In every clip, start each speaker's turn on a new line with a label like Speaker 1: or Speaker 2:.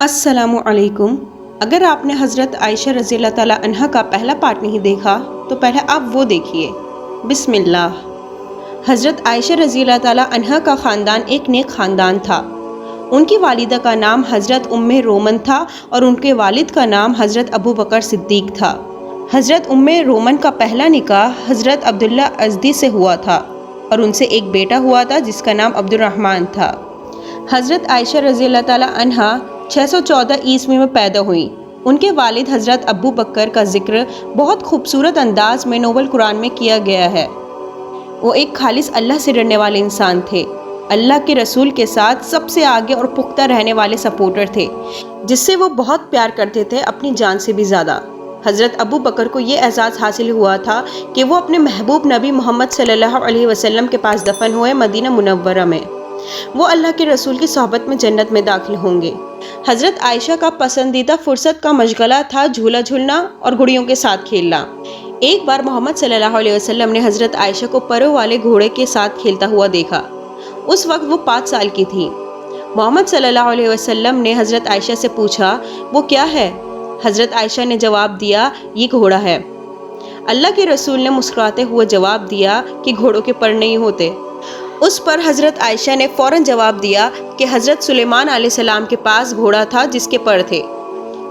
Speaker 1: السلام علیکم۔ اگر آپ نے حضرت عائشہ رضی اللہ تعالیٰ عنہا کا پہلا پارٹ نہیں دیکھا تو پہلے آپ وہ دیکھیے۔ بسم اللہ۔ حضرت عائشہ رضی اللہ تعالیٰ عنہا کا خاندان ایک نیک خاندان تھا۔ ان کی والدہ کا نام حضرت رومن تھا اور ان کے والد کا نام حضرت ابو بکر صدیق تھا۔ حضرت رومن کا پہلا نکاح حضرت عبداللہ ازدی سے ہوا تھا اور ان سے ایک بیٹا ہوا تھا جس کا نام عبد الرحمن تھا۔ حضرت عائشہ رضی اللہ تعالیٰ عنہا 614 عیسوی میں پیدا ہوئیں۔ ان کے والد حضرت ابو بکر کا ذکر بہت خوبصورت انداز میں نوبل قرآن میں کیا گیا ہے۔ وہ ایک خالص اللہ سے ڈرنے والے انسان تھے، اللہ کے رسول کے ساتھ سب سے آگے اور پختہ رہنے والے سپورٹر تھے، جس سے وہ بہت پیار کرتے تھے، اپنی جان سے بھی زیادہ۔ حضرت ابو بکر کو یہ اعزاز حاصل ہوا تھا کہ وہ اپنے محبوب نبی محمد صلی اللہ علیہ وسلم کے پاس دفن ہوئے مدینہ منورہ میں۔ وہ اللہ کے رسول کی صحبت میں جنت میں داخل ہوں گے۔ حضرت عائشہ کا پسندیدہ فرصت کا مشغلہ تھا جھولا جھولنا اور گھڑیوں کے ساتھ کھیلنا۔ ایک بار محمد صلی اللہ علیہ وسلم نے حضرت عائشہ کو پروں والے گھوڑے کے ساتھ کھیلتا ہوا دیکھا۔ اس وقت وہ 5 سال کی تھی۔ محمد صلی اللہ علیہ وسلم نے حضرت عائشہ سے پوچھا، وہ کیا ہے؟ حضرت عائشہ نے جواب دیا، یہ گھوڑا ہے۔ اللہ کے رسول نے مسکراتے ہوئے جواب دیا کہ گھوڑوں کے پر نہیں ہوتے۔ اس پر حضرت عائشہ نے فوراً جواب دیا کہ حضرت سلیمان علیہ السلام کے پاس گھوڑا تھا جس کے پر تھے۔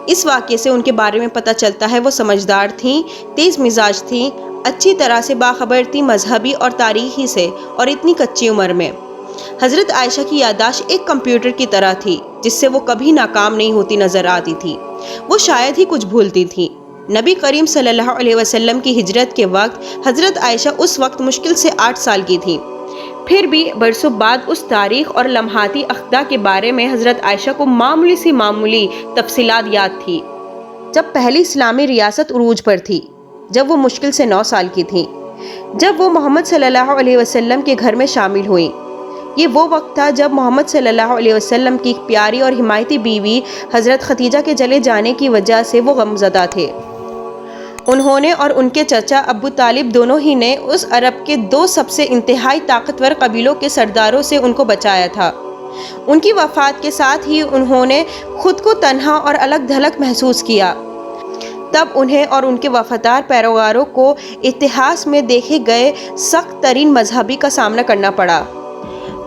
Speaker 1: اس واقعے سے ان کے بارے میں پتہ چلتا ہے وہ سمجھدار تھیں، تیز مزاج تھیں، اچھی طرح سے باخبر تھیں مذہبی اور تاریخی سے، اور اتنی کچی عمر میں۔ حضرت عائشہ کی یادداشت ایک کمپیوٹر کی طرح تھی جس سے وہ کبھی ناکام نہیں ہوتی نظر آتی تھی۔ وہ شاید ہی کچھ بھولتی تھیں۔ نبی کریم صلی اللہ علیہ وسلم کی ہجرت کے وقت حضرت عائشہ اس وقت مشکل سے 8 سال کی تھیں۔ پھر بھی برسوں بعد اس تاریخ اور لمحاتی عقدہ کے بارے میں حضرت عائشہ کو معمولی تفصیلات یاد تھی۔ جب پہلی اسلامی ریاست عروج پر تھی، جب وہ مشکل سے 9 سال کی تھیں، جب وہ محمد صلی اللہ علیہ وسلم کے گھر میں شامل ہوئیں۔ یہ وہ وقت تھا جب محمد صلی اللہ علیہ وسلم کی پیاری اور حمایتی بیوی حضرت خدیجہ کے چلے جانے کی وجہ سے وہ غمزدہ تھے۔ انہوں نے اور ان کے چچا ابو طالب دونوں ہی نے اس عرب کے 2 سب سے انتہائی طاقتور قبیلوں کے سرداروں سے ان کو بچایا تھا۔ ان کی وفات کے ساتھ ہی انہوں نے خود کو تنہا اور الگ تھلگ محسوس کیا۔ تب انہیں اور ان کے وفادار پیروکاروں کو اتہاس میں دیکھے گئے سخت ترین مذہبی کا سامنا کرنا پڑا۔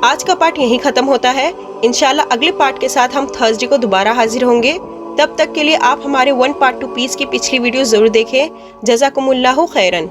Speaker 1: آج کا پارٹ یہیں ختم ہوتا ہے۔ انشاءاللہ اگلے پارٹ کے ساتھ ہم تھرسڈے کو دوبارہ حاضر ہوں گے۔ تب تک کے لیے آپ ہمارے 1 پارٹ 2 پیس کی پچھلی ویڈیو ضرور دیکھیں۔ جزاکم اللہ خیراً۔